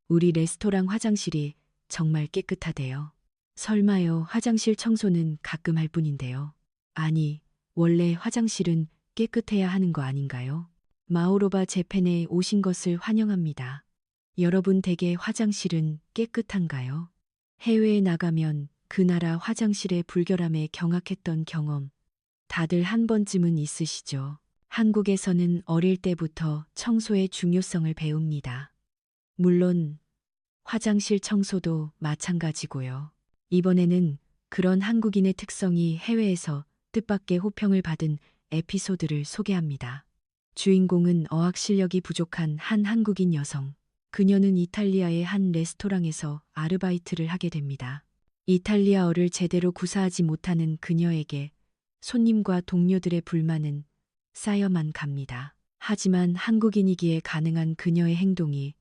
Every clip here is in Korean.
우리 레스토랑 화장실이 정말 깨끗하대요. 설마요, 화장실 청소는 가끔 할 뿐인데요. 아니, 원래 화장실은 깨끗해야 하는 거 아닌가요? 마오로바 재팬에 오신 것을 환영합니다. 여러분 댁의 화장실은 깨끗한가요? 해외에 나가면 그 나라 화장실의 불결함에 경악했던 경험 다들 한 번쯤은 있으시죠? 한국에서는 어릴 때부터 청소의 중요성을 배웁니다. 물론 화장실 청소도 마찬가지고요. 이번에는 그런 한국인의 특성이 해외에서 뜻밖의 호평을 받은 에피소드를 소개합니다. 주인공은 어학 실력이 부족한 한 한국인 여성. 그녀는 이탈리아의 한 레스토랑에서 아르바이트를 하게 됩니다. 이탈리아어를 제대로 구사하지 못하는 그녀에게 손님과 동료들의 불만은 쌓여만 갑니다. 하지만 한국인이기에 가능한 그녀의 행동이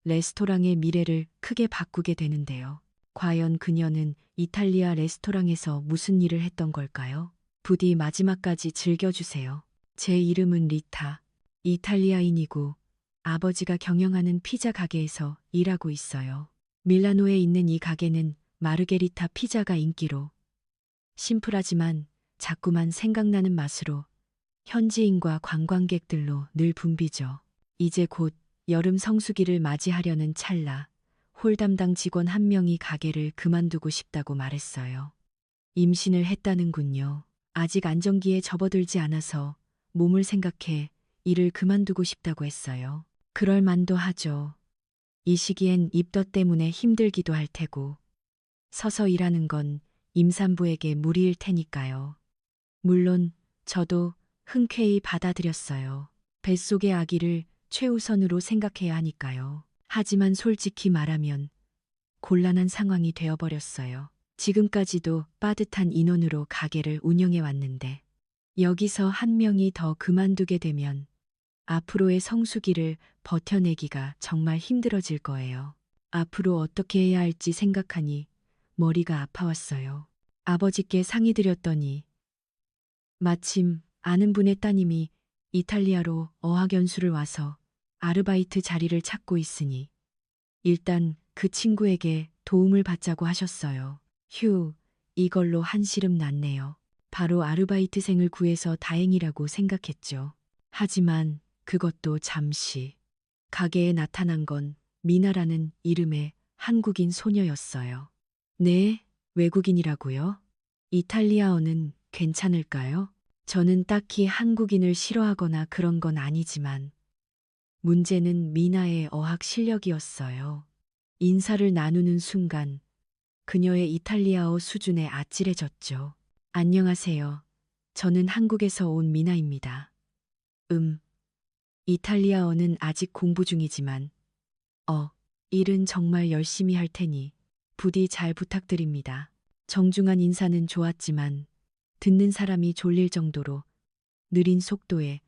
레스토랑의 미래를 크게 바꾸게 되는데요. 과연 그녀는 이탈리아 레스토랑에서 무슨 일을 했던 걸까요? 부디 마지막까지 즐겨주세요. 제 이름은 리타. 이탈리아인이고 아버지가 경영하는 피자 가게에서 일하고 있어요. 밀라노에 있는 이 가게는 마르게리타 피자가 인기로 심플하지만 자꾸만 생각나는 맛으로 현지인과 관광객들로 늘 붐비죠. 이제 곧 여름 성수기를 맞이하려는 찰나 홀 담당 직원 한 명이 가게를 그만두고 싶다고 말했어요. 임신을 했다는군요. 아직 안정기에 접어들지 않아서 몸을 생각해 일을 그만두고 싶다고 했어요. 그럴 만도 하죠. 이 시기엔 입덧 때문에 힘들기도 할 테고 서서 일하는 건 임산부에게 무리일 테니까요. 물론 저도 흔쾌히 받아들였어요. 뱃속의 아기를 최우선으로 생각해야 하니까요. 하지만 솔직히 말하면 곤란한 상황이 되어버렸어요. 지금까지도 빠듯한 인원으로 가게를 운영해 왔는데 여기서 한 명이 더 그만두게 되면 앞으로의 성수기를 버텨내기가 정말 힘들어질 거예요. 앞으로 어떻게 해야 할지 생각하니 머리가 아파왔어요. 아버지께 상의드렸더니 마침 아는 분의 따님이 이탈리아로 어학연수를 와서 아르바이트 자리를 찾고 있으니 일단 그 친구에게 도움을 받자고 하셨어요. 휴, 이걸로 한시름 났네요. 바로 아르바이트생을 구해서 다행이라고 생각했죠. 하지만 그것도 잠시. 가게에 나타난 건 미나라는 이름의 한국인 소녀였어요. 네, 외국인이라고요? 이탈리아어는 괜찮을까요? 저는 딱히 한국인을 싫어하거나 그런 건 아니지만 문제는 미나의 어학 실력이었어요. 인사를 나누는 순간 그녀의 이탈리아어 수준에 아찔해졌죠. 안녕하세요. 저는 한국에서 온 미나입니다. 이탈리아어는 아직 공부 중이지만 일은 정말 열심히 할 테니 부디 잘 부탁드립니다. 정중한 인사는 좋았지만 듣는 사람이 졸릴 정도로 느린 속도에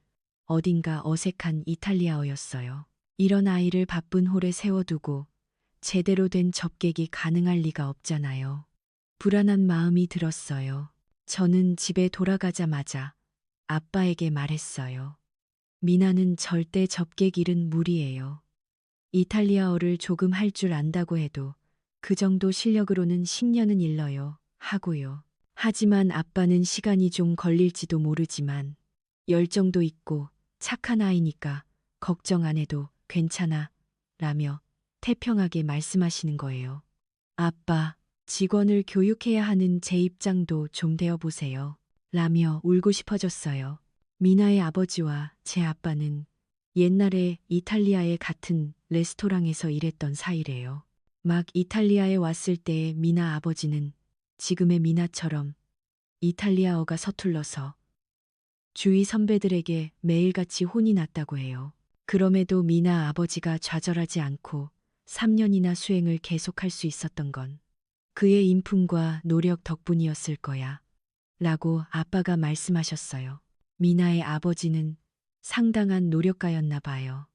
어딘가 어색한 이탈리아어였어요. 이런 아이를 바쁜 홀에 세워두고 제대로 된 접객이 가능할 리가 없잖아요. 불안한 마음이 들었어요. 저는 집에 돌아가자마자 아빠에게 말했어요. 미나는 절대 접객 일은 무리예요. 이탈리아어를 조금 할 줄 안다고 해도 그 정도 실력으로는 10년은 일러요. 하고요. 하지만 아빠는 시간이 좀 걸릴지도 모르지만 열정도 있고 착한 아이니까 걱정 안 해도 괜찮아 라며 태평하게 말씀하시는 거예요. 아빠, 직원을 교육해야 하는 제 입장도 좀 되어 보세요. 라며 울고 싶어졌어요. 미나의 아버지와 제 아빠는 옛날에 이탈리아의 같은 레스토랑에서 일했던 사이래요. 막 이탈리아에 왔을 때의 미나 아버지는 지금의 미나처럼 이탈리아어가 서툴러서 주위 선배들에게 매일같이 혼이 났다고 해요. 그럼에도 미나 아버지가 좌절하지 않고 3년이나 수행을 계속할 수 있었던 건 그의 인품과 노력 덕분이었을 거야. 라고 아빠가 말씀하셨어요. 미나의 아버지는 상당한 노력가였나 봐요.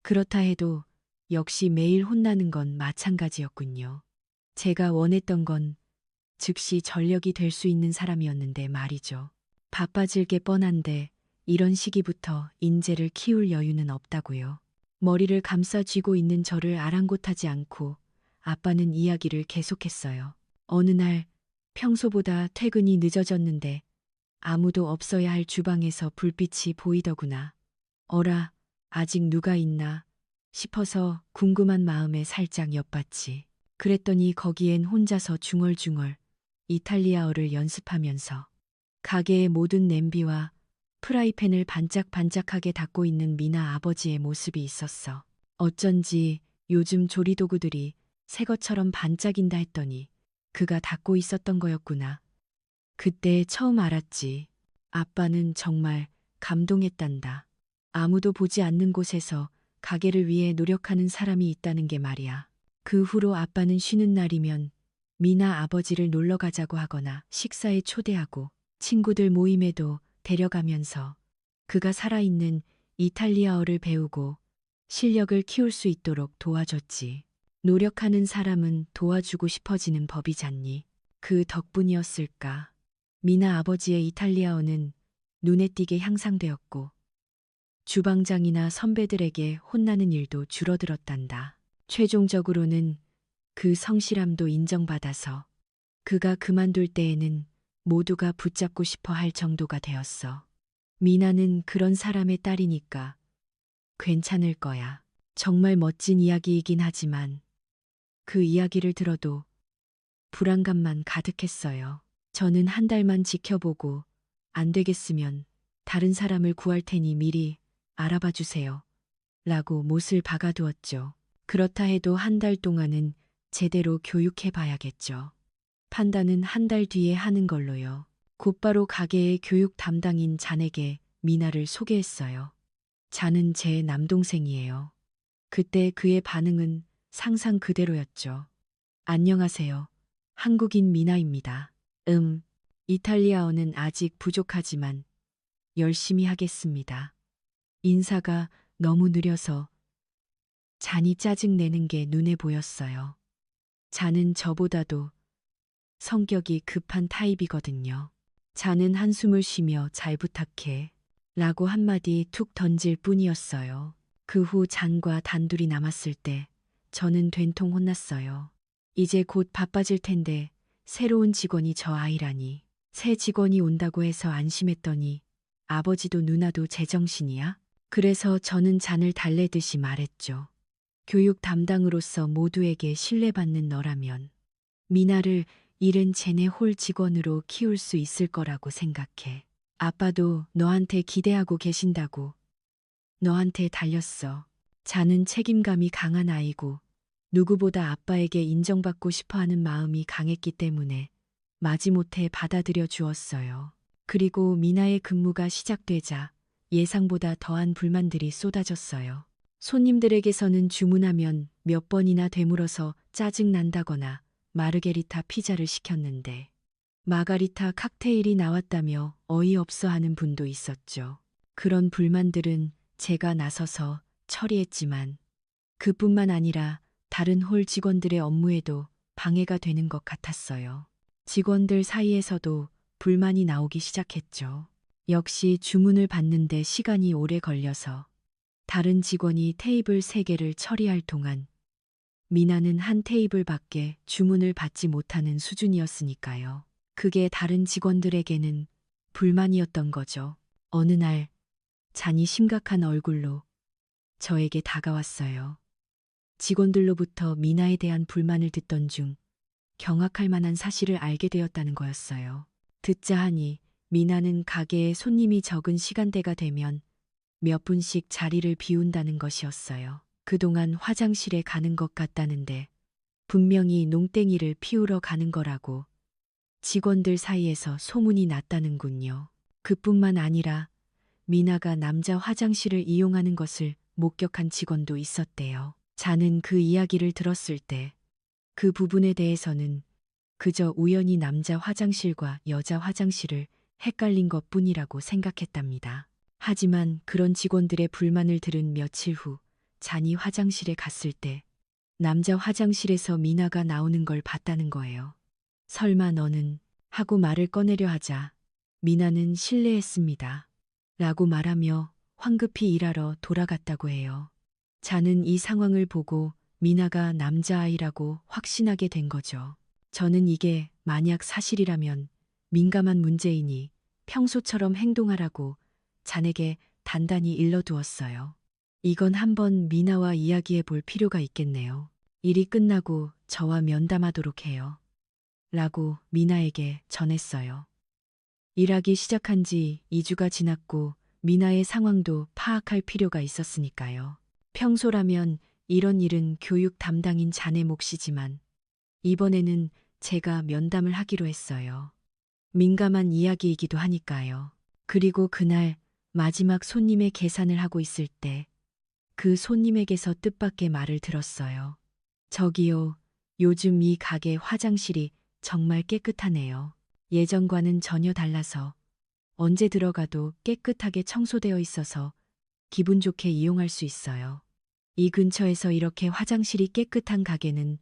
그렇다 해도 역시 매일 혼나는 건 마찬가지였군요. 제가 원했던 건 즉시 전력이 될 수 있는 사람이었는데 말이죠. 바빠질 게 뻔한데 이런 시기부터 인재를 키울 여유는 없다고요. 머리를 감싸 쥐고 있는 저를 아랑곳하지 않고 아빠는 이야기를 계속했어요. 어느 날 평소보다 퇴근이 늦어졌는데 아무도 없어야 할 주방에서 불빛이 보이더구나. 어라, 아직 누가 있나 싶어서 궁금한 마음에 살짝 엿봤지. 그랬더니 거기엔 혼자서 중얼중얼 이탈리아어를 연습하면서 가게의 모든 냄비와 프라이팬을 반짝반짝하게 닦고 있는 미나 아버지의 모습이 있었어. 어쩐지 요즘 조리도구들이 새 것처럼 반짝인다 했더니 그가 닦고 있었던 거였구나. 그때 처음 알았지. 아빠는 정말 감동했단다. 아무도 보지 않는 곳에서 가게를 위해 노력하는 사람이 있다는 게 말이야. 그 후로 아빠는 쉬는 날이면 미나 아버지를 놀러 가자고 하거나 식사에 초대하고 친구들 모임에도 데려가면서 그가 살아있는 이탈리아어를 배우고 실력을 키울 수 있도록 도와줬지. 노력하는 사람은 도와주고 싶어지는 법이잖니. 그 덕분이었을까. 미나 아버지의 이탈리아어는 눈에 띄게 향상되었고 주방장이나 선배들에게 혼나는 일도 줄어들었단다. 최종적으로는 그 성실함도 인정받아서 그가 그만둘 때에는 모두가 붙잡고 싶어 할 정도가 되었어. 미나는 그런 사람의 딸이니까 괜찮을 거야. 정말 멋진 이야기이긴 하지만 그 이야기를 들어도 불안감만 가득했어요. 저는 한 달만 지켜보고 안 되겠으면 다른 사람을 구할 테니 미리 알아봐 주세요. 라고 못을 박아두었죠. 그렇다 해도 한 달 동안은 제대로 교육해 봐야겠죠. 판단은 한 달 뒤에 하는 걸로요. 곧바로 가게의 교육 담당인 잔에게 미나를 소개했어요. 잔은 제 남동생이에요. 그때 그의 반응은 상상 그대로였죠. 안녕하세요. 한국인 미나입니다. 이탈리아어는 아직 부족하지만 열심히 하겠습니다. 인사가 너무 느려서 잔이 짜증내는 게 눈에 보였어요. 잔은 저보다도 성격이 급한 타입이거든요. 잔은 한숨을 쉬며 잘 부탁해 라고 한마디 툭 던질 뿐이었어요. 그 후 잔과 단둘이 남았을 때 저는 된통 혼났어요. 이제 곧 바빠질 텐데 새로운 직원이 저 아이라니. 새 직원이 온다고 해서 안심했더니 아버지도 누나도 제정신이야? 그래서 저는 잔을 달래듯이 말했죠. 교육 담당으로서 모두에게 신뢰받는 너라면 미나를 일은 쟤네 홀 직원으로 키울 수 있을 거라고 생각해. 아빠도 너한테 기대하고 계신다고. 너한테 달렸어. 잔은 책임감이 강한 아이고 누구보다 아빠에게 인정받고 싶어하는 마음이 강했기 때문에 마지못해 받아들여 주었어요. 그리고 미나의 근무가 시작되자 예상보다 더한 불만들이 쏟아졌어요. 손님들에게서는 주문하면 몇 번이나 되물어서 짜증난다거나 마르게리타 피자를 시켰는데 마가리타 칵테일이 나왔다며 어이없어 하는 분도 있었죠. 그런 불만들은 제가 나서서 처리했지만 그뿐만 아니라 다른 홀 직원들의 업무에도 방해가 되는 것 같았어요. 직원들 사이에서도 불만이 나오기 시작했죠. 역시 주문을 받는데 시간이 오래 걸려서 다른 직원이 테이블 3개를 처리할 동안 미나는 한 테이블밖에 주문을 받지 못하는 수준이었으니까요. 그게 다른 직원들에게는 불만이었던 거죠. 어느 날 잔이 심각한 얼굴로 저에게 다가왔어요. 직원들로부터 미나에 대한 불만을 듣던 중 경악할 만한 사실을 알게 되었다는 거였어요. 듣자 하니 미나는 가게에 손님이 적은 시간대가 되면 몇 분씩 자리를 비운다는 것이었어요. 그동안 화장실에 가는 것 같다는데 분명히 농땡이를 피우러 가는 거라고 직원들 사이에서 소문이 났다는군요. 그뿐만 아니라 미나가 남자 화장실을 이용하는 것을 목격한 직원도 있었대요. 자는 그 이야기를 들었을 때 그 부분에 대해서는 그저 우연히 남자 화장실과 여자 화장실을 헷갈린 것 뿐이라고 생각했답니다. 하지만 그런 직원들의 불만을 들은 며칠 후 잔이 화장실에 갔을 때 남자 화장실에서 미나가 나오는 걸 봤다는 거예요. 설마 너는 하고 말을 꺼내려 하자 미나는 실례했습니다. 라고 말하며 황급히 일하러 돌아갔다고 해요. 자는 이 상황을 보고 미나가 남자아이라고 확신하게 된 거죠. 저는 이게 만약 사실이라면 민감한 문제이니 평소처럼 행동하라고 자네게 단단히 일러두었어요. 이건 한번 미나와 이야기해 볼 필요가 있겠네요. 일이 끝나고 저와 면담하도록 해요. 라고 미나에게 전했어요. 일하기 시작한 지 2주가 지났고 미나의 상황도 파악할 필요가 있었으니까요. 평소라면 이런 일은 교육 담당인 자네 몫이지만 이번에는 제가 면담을 하기로 했어요. 민감한 이야기이기도 하니까요. 그리고 그날 마지막 손님의 계산을 하고 있을 때 그 손님에게서 뜻밖의 말을 들었어요. 저기요, 요즘 이 가게 화장실이 정말 깨끗하네요. 예전과는 전혀 달라서 언제 들어가도 깨끗하게 청소되어 있어서 기분 좋게 이용할 수 있어요. 이 근처에서 이렇게 화장실이 깨끗한 가게는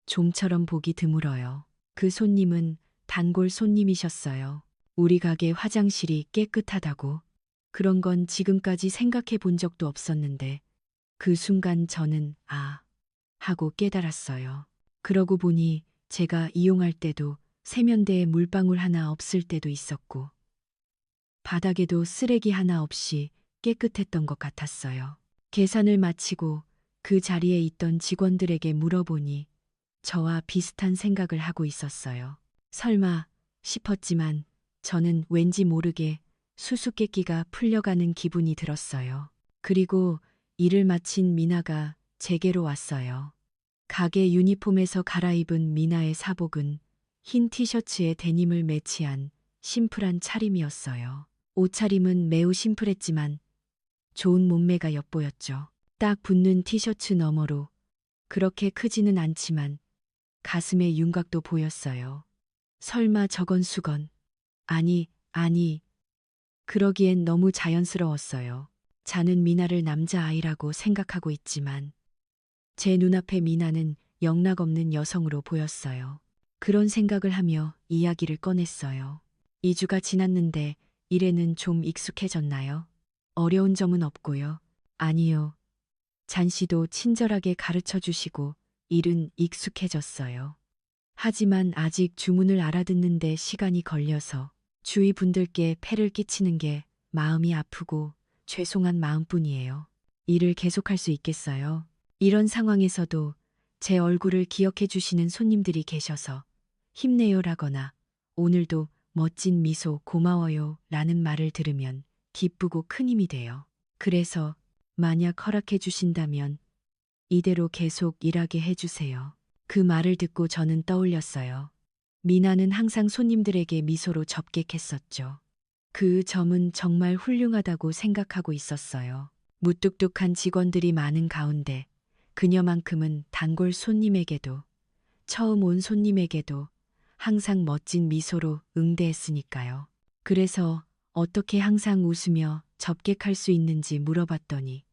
좀처럼 보기 드물어요. 그 손님은 단골 손님이셨어요. 우리 가게 화장실이 깨끗하다고. 그런 건 지금까지 생각해 본 적도 없었는데 그 순간 저는 하고 깨달았어요. 그러고 보니 제가 이용할 때도 세면대에 물방울 하나 없을 때도 있었고 바닥에도 쓰레기 하나 없이 깨끗했던 것 같았어요. 계산을 마치고 그 자리에 있던 직원들에게 물어보니 저와 비슷한 생각을 하고 있었어요. 설마 싶었지만 저는 왠지 모르게 수수께끼가 풀려가는 기분이 들었어요. 그리고 일을 마친 미나가 제게로 왔어요. 가게 유니폼에서 갈아입은 미나의 사복은 흰 티셔츠에 데님을 매치한 심플한 차림이었어요. 옷차림은 매우 심플했지만 좋은 몸매가 엿보였죠. 딱 붙는 티셔츠 너머로 그렇게 크지는 않지만 가슴의 윤곽도 보였어요. 설마 저건 수건? 아니, 그러기엔 너무 자연스러웠어요. 자는 미나를 남자아이라고 생각하고 있지만 제 눈앞의 미나는 영락없는 여성으로 보였어요. 그런 생각을 하며 이야기를 꺼냈어요. 2주가 지났는데 일에는 좀 익숙해졌나요? 어려운 점은 없고요. 아니요. 잔 씨도 친절하게 가르쳐 주시고 일은 익숙해졌어요. 하지만 아직 주문을 알아듣는데 시간이 걸려서 주위 분들께 폐를 끼치는 게 마음이 아프고 죄송한 마음뿐이에요. 일을 계속할 수 있겠어요? 이런 상황에서도 제 얼굴을 기억해 주시는 손님들이 계셔서 힘내요라거나 오늘도 멋진 미소 고마워요 라는 말을 들으면 기쁘고 큰 힘이 돼요. 그래서 만약 허락해 주신다면 이대로 계속 일하게 해주세요. 그 말을 듣고 저는 떠올렸어요. 미나는 항상 손님들에게 미소로 접객했었죠. 그 점은 정말 훌륭하다고 생각하고 있었어요. 무뚝뚝한 직원들이 많은 가운데 그녀만큼은 단골 손님에게도 처음 온 손님에게도 항상 멋진 미소로 응대했으니까요. 그래서 어떻게 항상 웃으며 접객할 수 있는지 물어봤더니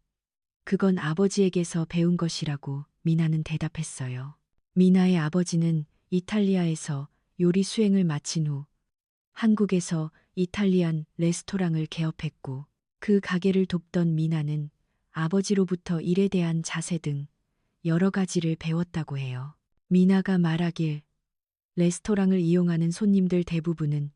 그건 아버지에게서 배운 것이라고 미나는 대답했어요. 미나의 아버지는 이탈리아에서 요리 수행을 마친 후 한국에서 이탈리안 레스토랑을 개업했고 그 가게를 돕던 미나는 아버지로부터 일에 대한 자세 등 여러 가지를 배웠다고 해요. 미나가 말하길 레스토랑을 이용하는 손님들 대부분은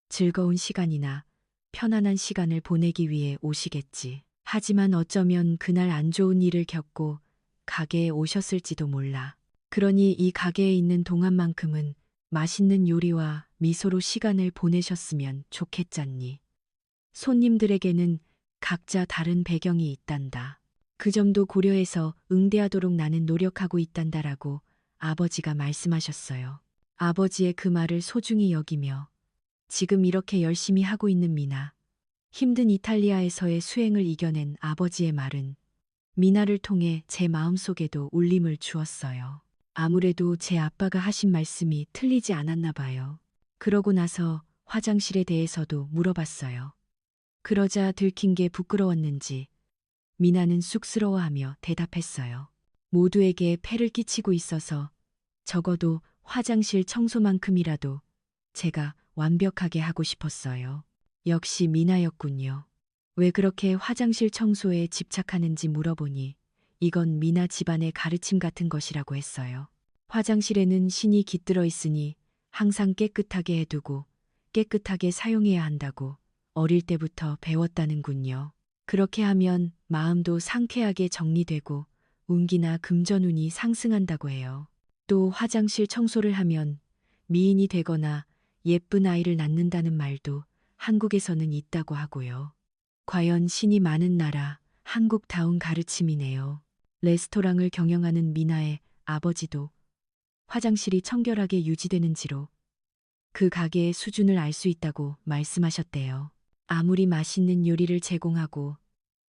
즐거운 시간이나 편안한 시간을 보내기 위해 오시겠지. 하지만 어쩌면 그날 안 좋은 일을 겪고 가게에 오셨을지도 몰라. 그러니 이 가게에 있는 동안만큼은 맛있는 요리와 미소로 시간을 보내셨으면 좋겠잖니. 손님들에게는 각자 다른 배경이 있단다. 그 점도 고려해서 응대하도록 나는 노력하고 있단다라고 아버지가 말씀하셨어요. 아버지의 그 말을 소중히 여기며 지금 이렇게 열심히 하고 있는 미나. 힘든 이탈리아에서의 수행을 이겨낸 아버지의 말은 미나를 통해 제 마음속에도 울림을 주었어요. 아무래도 제 아빠가 하신 말씀이 틀리지 않았나 봐요. 그러고 나서 화장실에 대해서도 물어봤어요. 그러자 들킨 게 부끄러웠는지 미나는 쑥스러워하며 대답했어요. 모두에게 폐를 끼치고 있어서 적어도 화장실 청소만큼이라도 제가 완벽하게 하고 싶었어요. 역시 미나였군요. 왜 그렇게 화장실 청소에 집착하는지 물어보니 이건 미나 집안의 가르침 같은 것이라고 했어요. 화장실에는 신이 깃들어 있으니 항상 깨끗하게 해두고 깨끗하게 사용해야 한다고 어릴 때부터 배웠다는군요. 그렇게 하면 마음도 상쾌하게 정리되고 운기나 금전운이 상승한다고 해요. 또 화장실 청소를 하면 미인이 되거나 예쁜 아이를 낳는다는 말도 한국에서는 있다고 하고요. 과연 신이 많은 나라, 한국다운 가르침이네요. 레스토랑을 경영하는 미나의 아버지도 화장실이 청결하게 유지되는지로 그 가게의 수준을 알 수 있다고 말씀하셨대요. 아무리 맛있는 요리를 제공하고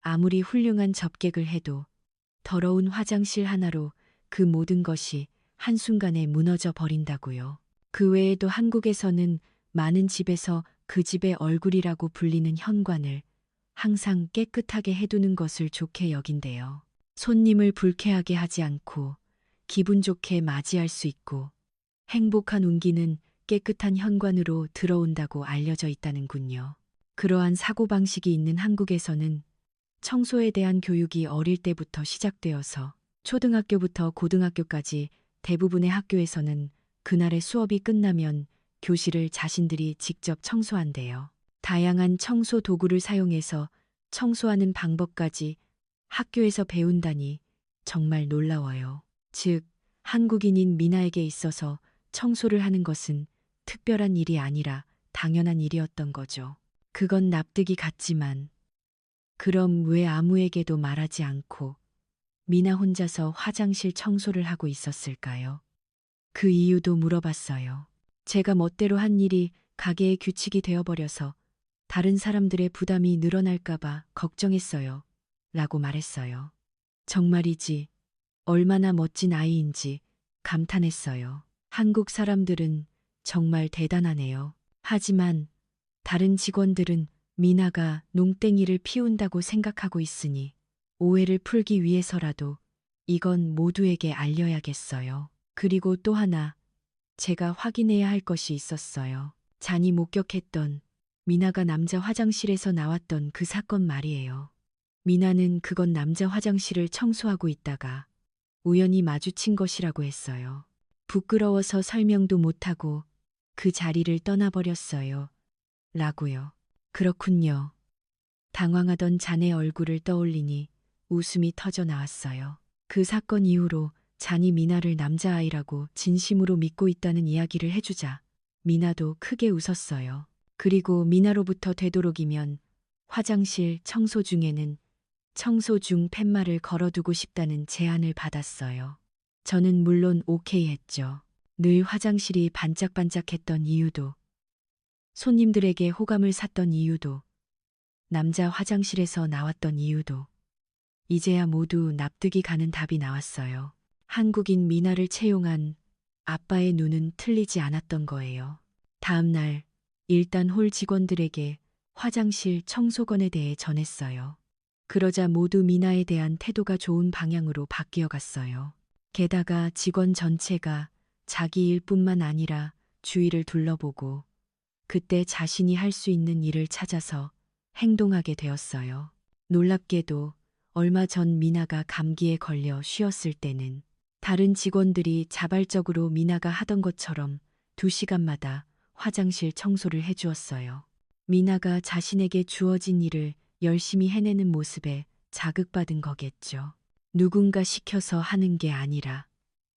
아무리 훌륭한 접객을 해도 더러운 화장실 하나로 그 모든 것이 한순간에 무너져 버린다고요. 그 외에도 한국에서는 많은 집에서 그 집의 얼굴이라고 불리는 현관을 항상 깨끗하게 해두는 것을 좋게 여긴대요. 손님을 불쾌하게 하지 않고 기분 좋게 맞이할 수 있고 행복한 운기는 깨끗한 현관으로 들어온다고 알려져 있다는군요. 그러한 사고방식이 있는 한국에서는 청소에 대한 교육이 어릴 때부터 시작되어서 초등학교부터 고등학교까지 대부분의 학교에서는 그날의 수업이 끝나면 교실을 자신들이 직접 청소한대요. 다양한 청소 도구를 사용해서 청소하는 방법까지 학교에서 배운다니 정말 놀라워요. 즉, 한국인인 미나에게 있어서 청소를 하는 것은 특별한 일이 아니라 당연한 일이었던 거죠. 그건 납득이 갔지만, 그럼 왜 아무에게도 말하지 않고 미나 혼자서 화장실 청소를 하고 있었을까요? 그 이유도 물어봤어요. 제가 멋대로 한 일이 가게의 규칙이 되어버려서 다른 사람들의 부담이 늘어날까봐 걱정했어요. 라고 말했어요. 정말이지, 얼마나 멋진 아이인지 감탄했어요. 한국 사람들은 정말 대단하네요. 하지만 다른 직원들은 미나가 농땡이를 피운다고 생각하고 있으니 오해를 풀기 위해서라도 이건 모두에게 알려야겠어요. 그리고 또 하나, 제가 확인해야 할 것이 있었어요. 잔이 목격했던 미나가 남자 화장실에서 나왔던 그 사건 말이에요. 미나는 그건 남자 화장실을 청소하고 있다가 우연히 마주친 것이라고 했어요. 부끄러워서 설명도 못하고 그 자리를 떠나버렸어요. 라고요. 그렇군요. 당황하던 잔의 얼굴을 떠올리니 웃음이 터져 나왔어요. 그 사건 이후로 잔이 미나를 남자아이라고 진심으로 믿고 있다는 이야기를 해주자 미나도 크게 웃었어요. 그리고 미나로부터 되도록이면 화장실 청소 중에는 청소 중 팻말을 걸어두고 싶다는 제안을 받았어요. 저는 물론 오케이 했죠. 늘 화장실이 반짝반짝했던 이유도, 손님들에게 호감을 샀던 이유도, 남자 화장실에서 나왔던 이유도, 이제야 모두 납득이 가는 답이 나왔어요. 한국인 미나를 채용한 아빠의 눈은 틀리지 않았던 거예요. 다음 날, 일단 홀 직원들에게 화장실 청소건에 대해 전했어요. 그러자 모두 미나에 대한 태도가 좋은 방향으로 바뀌어 갔어요. 게다가 직원 전체가 자기 일뿐만 아니라 주위를 둘러보고 그때 자신이 할 수 있는 일을 찾아서 행동하게 되었어요. 놀랍게도 얼마 전 미나가 감기에 걸려 쉬었을 때는 다른 직원들이 자발적으로 미나가 하던 것처럼 2시간마다 화장실 청소를 해주었어요. 미나가 자신에게 주어진 일을 열심히 해내는 모습에 자극받은 거겠죠. 누군가 시켜서 하는 게 아니라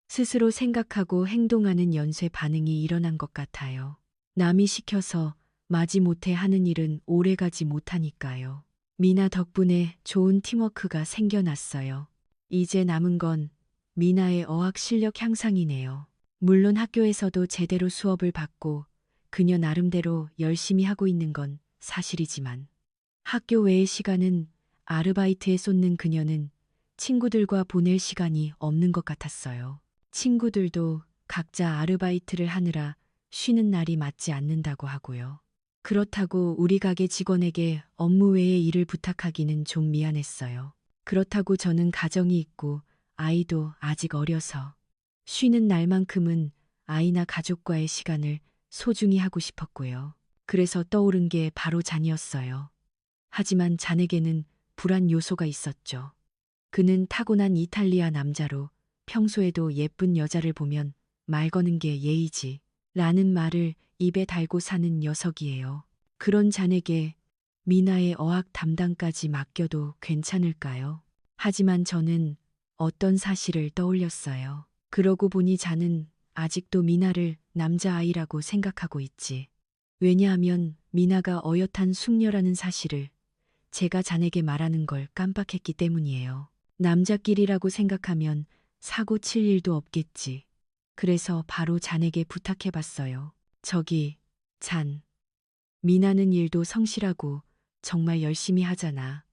스스로 생각하고 행동하는 연쇄 반응이 일어난 것 같아요. 남이 시켜서 마지못해 하는 일은 오래가지 못하니까요. 미나 덕분에 좋은 팀워크가 생겨났어요. 이제 남은 건 미나의 어학 실력 향상이네요. 물론 학교에서도 제대로 수업을 받고 그녀 나름대로 열심히 하고 있는 건 사실이지만 학교 외의 시간은 아르바이트에 쏟는 그녀는 친구들과 보낼 시간이 없는 것 같았어요. 친구들도 각자 아르바이트를 하느라 쉬는 날이 맞지 않는다고 하고요. 그렇다고 우리 가게 직원에게 업무 외의 일을 부탁하기는 좀 미안했어요. 그렇다고 저는 가정이 있고 아이도 아직 어려서 쉬는 날만큼은 아이나 가족과의 시간을 소중히 하고 싶었고요. 그래서 떠오른 게 바로 잔이었어요. 하지만 잔에게는 불안 요소가 있었죠. 그는 타고난 이탈리아 남자로 평소에도 예쁜 여자를 보면 말 거는 게 예의지 라는 말을 입에 달고 사는 녀석이에요. 그런 잔에게 미나의 어학 담당까지 맡겨도 괜찮을까요? 하지만 저는 어떤 사실을 떠올렸어요. 그러고 보니 잔은 아직도 미나를 남자아이라고 생각하고 있지. 왜냐하면 미나가 어엿한 숙녀라는 사실을 제가 잔에게 말하는 걸 깜빡했기 때문이에요. 남자끼리라고 생각하면 사고 칠 일도 없겠지. 그래서 바로 잔에게 부탁해봤어요. 저기, 잔. 미나는 일도 성실하고 정말 열심히 하잖아.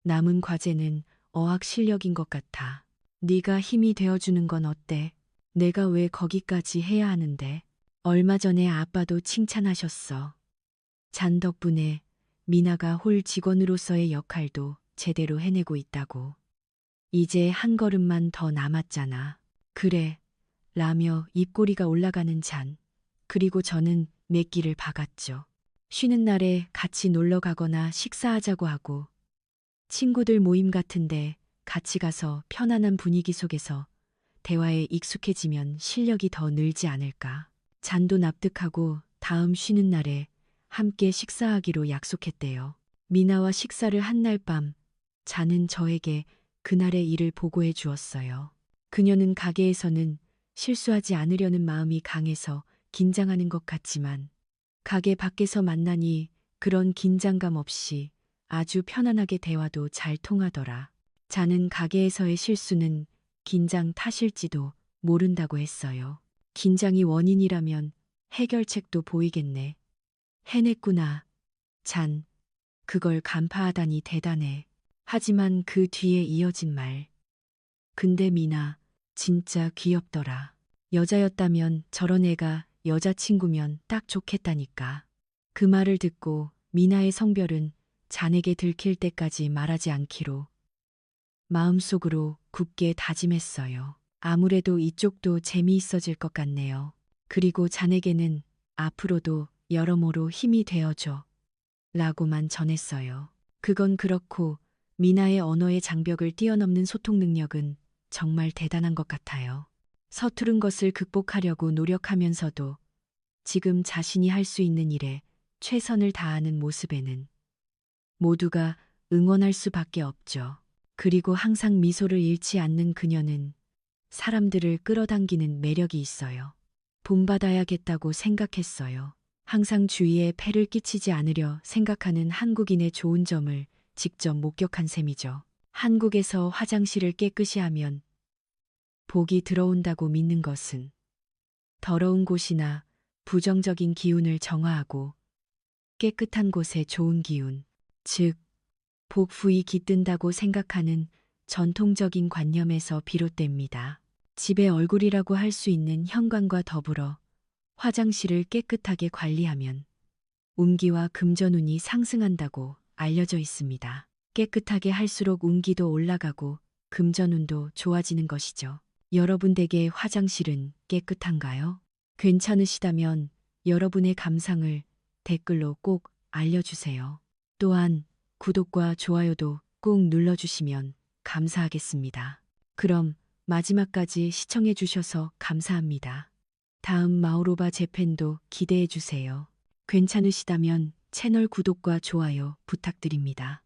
남은 과제는 어학 실력인 것 같아. 네가 힘이 되어주는 건 어때? 내가 왜 거기까지 해야 하는데? 얼마 전에 아빠도 칭찬하셨어. 잔 덕분에 미나가 홀 직원으로서의 역할도 제대로 해내고 있다고. 이제 한 걸음만 더 남았잖아. 그래. 라며 입꼬리가 올라가는 잔. 그리고 저는 맷기를 박았죠. 쉬는 날에 같이 놀러 가거나 식사하자고 하고 친구들 모임 같은데 같이 가서 편안한 분위기 속에서 대화에 익숙해지면 실력이 더 늘지 않을까. 잔도 납득하고 다음 쉬는 날에 함께 식사하기로 약속했대요. 미나와 식사를 한 날 밤, 잔은 저에게 그날의 일을 보고해 주었어요. 그녀는 가게에서는 실수하지 않으려는 마음이 강해서 긴장하는 것 같지만 가게 밖에서 만나니 그런 긴장감 없이 아주 편안하게 대화도 잘 통하더라. 잔은 가게에서의 실수는 긴장 탓일지도 모른다고 했어요. 긴장이 원인이라면 해결책도 보이겠네. 해냈구나. 잔, 그걸 간파하다니 대단해. 하지만 그 뒤에 이어진 말. 근데 미나, 진짜 귀엽더라. 여자였다면 저런 애가 여자친구면 딱 좋겠다니까. 그 말을 듣고 미나의 성별은 잔에게 들킬 때까지 말하지 않기로 마음속으로 굳게 다짐했어요. 아무래도 이쪽도 재미있어질 것 같네요. 그리고 잔에게는 앞으로도 여러모로 힘이 되어줘. 라고만 전했어요. 그건 그렇고 미나의 언어의 장벽을 뛰어넘는 소통 능력은 정말 대단한 것 같아요. 서투른 것을 극복하려고 노력하면서도 지금 자신이 할 수 있는 일에 최선을 다하는 모습에는 모두가 응원할 수밖에 없죠. 그리고 항상 미소를 잃지 않는 그녀는 사람들을 끌어당기는 매력이 있어요. 본받아야겠다고 생각했어요. 항상 주위에 폐를 끼치지 않으려 생각하는 한국인의 좋은 점을 직접 목격한 셈이죠. 한국에서 화장실을 깨끗이 하면 복이 들어온다고 믿는 것은 더러운 곳이나 부정적인 기운을 정화하고 깨끗한 곳에 좋은 기운, 즉 복부이 깃든다고 생각하는 전통적인 관념에서 비롯됩니다. 집의 얼굴이라고 할 수 있는 현관과 더불어 화장실을 깨끗하게 관리하면 운기와 금전운이 상승한다고 알려져 있습니다. 깨끗하게 할수록 운기도 올라가고 금전운도 좋아지는 것이죠. 여러분 댁의 화장실은 깨끗한가요? 괜찮으시다면 여러분의 감상을 댓글로 꼭 알려주세요. 또한 구독과 좋아요도 꼭 눌러주시면 감사하겠습니다. 그럼 마지막까지 시청해 주셔서 감사합니다. 다음 마오로바 재팬도 기대해 주세요. 괜찮으시다면 채널 구독과 좋아요 부탁드립니다.